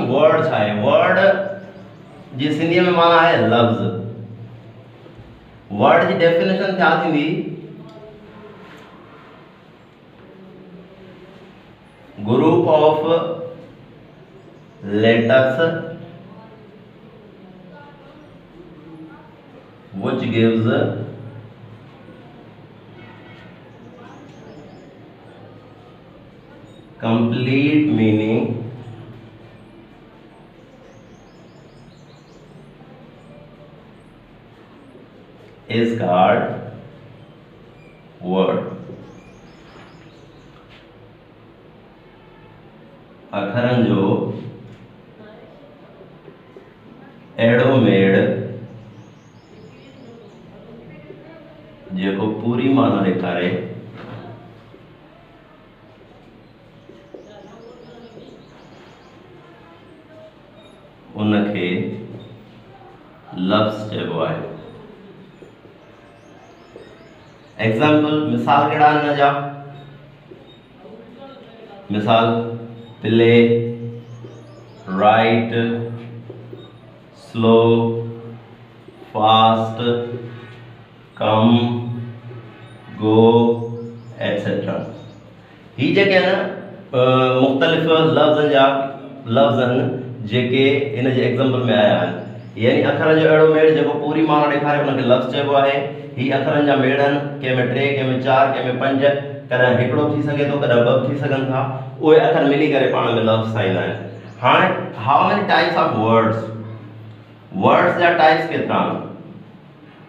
ॾिसंदासीं word छा आहे। Word जी सिंधीअ में माना आहे लफ़्ज़। वर्ड जी डेफिनेशन छा थींदी? Group of letters which gives complete meaning is called word। अखरन जो एड़ो मेड़ जेको पूरी माना ॾेखारे उनखे लफ़्ज़ चइबो आहे। एग्जाम्पल मिसाल कहिड़ा आहिनि हिन जा? मिसाल प्ले, राइट, स्लो, फास्ट, कम, गो एटसेट्रा। ही जेके आहिनि मुख़्तलिफ़ लफ़्ज़ आहिनि जेके इन जे एग्जाम्पल में आया आहिनि। यानी अखरनि जो अहिड़ो मेड़ जेको पूरी माना ॾेखारे उनखे लफ़्ज़ चइबो आहे। ही अखरनि जा मेड़ आहिनि, कंहिंमें 3, कंहिंमें 4, कंहिंमें 5, कॾहिं हिकिड़ो थी सघे थो, कॾहिं 2 थी सघनि था। उहे अखर मिली करे पाण में लफ़्ज़ ठाहींदा आहिनि। हाणे how many types of words? Words जा टाइप्स केतिरा आहिनि?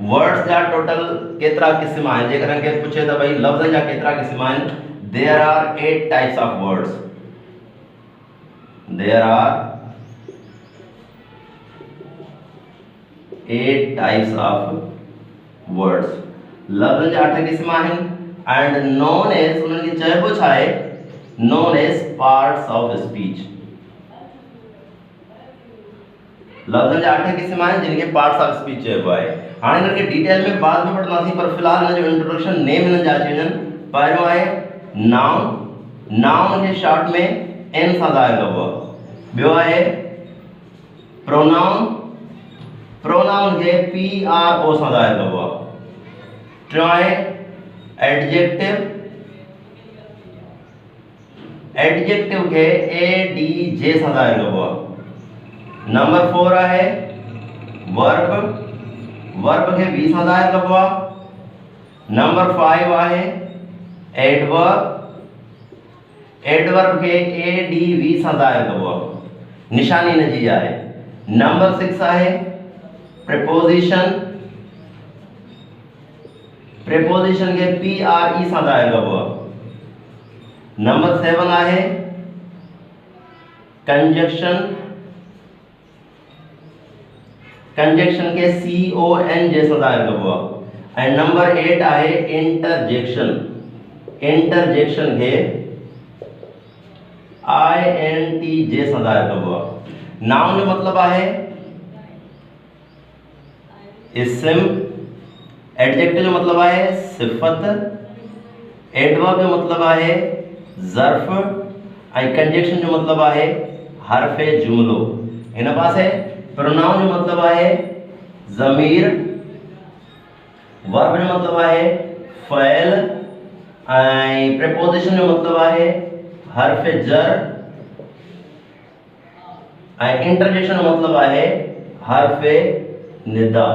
वर्ड्स जा टोटल केतिरा क़िस्म आहिनि? जेकॾहिं केरु पुछे त भई लफ़्ज़नि जा केतिरा क़िस्म आहिनि? There are 8 types of words. There are 8 types of words. लफ़्ज़नि जा 8 क़िस्म आहिनि एंड नोन एज, उन्हनि खे चइबो छा आहे? Known as parts of speech. लफ़्ज़नि जा 8 क़िस्म आहिनि जिनखे पार्ट्स ऑफ स्पीच चइबो आहे। हाणे हिन खे डिटेल में बाद में पढ़ंदासीं, पर फ़िलहाल हिन जो इंट्रोडक्शन नेम हिननि जा अची वञनि। पहिरियों आहे नाउन। नाउन खे शॉर्ट में एन सां ज़ाहिर कबो आहे। ॿियो आहे प्रोनाउन। प्रोनाउन खे PRO सां ज़ाहिर कबो आहे। टियों आहे एडजेक्टिव। एडजेक्टिव खे ADJ सां ज़ाहिर कबो आहे। नंबर 4 आहे वर्ब। वर्ब खे V सां ज़ाहिर कबो आहे। नंबर 5 आहे एडवर्ब। एडवर्ब खे ADV सां ज़ाहिर कबो आहे, निशानी हिन जी आहे। नंबर 6 आहे प्रीपोजिशन। प्रीपोजिशन खे PRE सां ज़ाहिर कबो आहे। नंबर 7 आहे कंजक्शन। कंजक्शन के CONJ सां ज़ाहिर कबो आहे। ऐं नंबर 8 आहे इंटरजेक्शन। इंटरजेक्शन खे INTJ सां ज़ाहिर कबो आहे। नाउन जो मतलब आहे इस्म। एडजेक्टिव जो मतलब आहे सिफ़त। एडवर्ब जो मतलब आहे ज़र्फ़। ऐं कंजक्शन जो मतलब आहे हर्फ़े जुमलो। हिन पासे प्रोनाउन जो मतलब आहे ज़मीर। वर्ब जो मतलब आहे फ़इल। ऐं प्रीपोजिशन जो मतलब आहे हर्फ़े जर। ऐं इंटरजेक्शन जो मतलब आहे हर्फ़े निदा।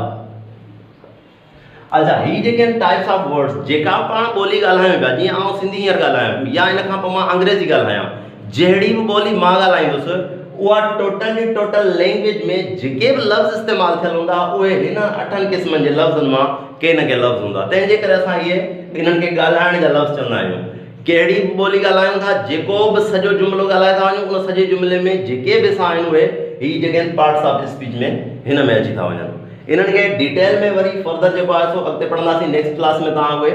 अच्छा, ही जेके आहिनि टाइप्स ऑफ वर्ड्स, जेका पाण ॿोली ॻाल्हायूं पिया, जीअं आउं सिंधी हींअर ॻाल्हायां या इन खां पोइ मां अंग्रेज़ी ॻाल्हायां, जहिड़ी बि ॿोली मां ॻाल्हाईंदुसि उहा टोटल जी टोटल लैंग्वेज में जेके बि लफ़्ज़ इस्तेमालु थियल हूंदा उहे हिन 8 क़िस्मनि जे लफ़्ज़नि मां के न के लफ़्ज़ हूंदा। तंहिंजे करे असां इहे इन्हनि खे ॻाल्हाइण जा लफ़्ज़ चवंदा आहियूं। कहिड़ी बि ॿोली ॻाल्हायूं था, जेको बि सॼो जुमिलो ॻाल्हाए था वञूं, उन सॼे जुमिले में जेके बि असां आहिनि उहे ही जेके आहिनि पार्ट्स ऑफ स्पीच में हिन में अची था वञनि। इन्हनि खे डिटेल में वरी फर्दर जेको आहे सो अॻिते पढ़ंदासीं नेक्स्ट क्लास में। तव्हां उहे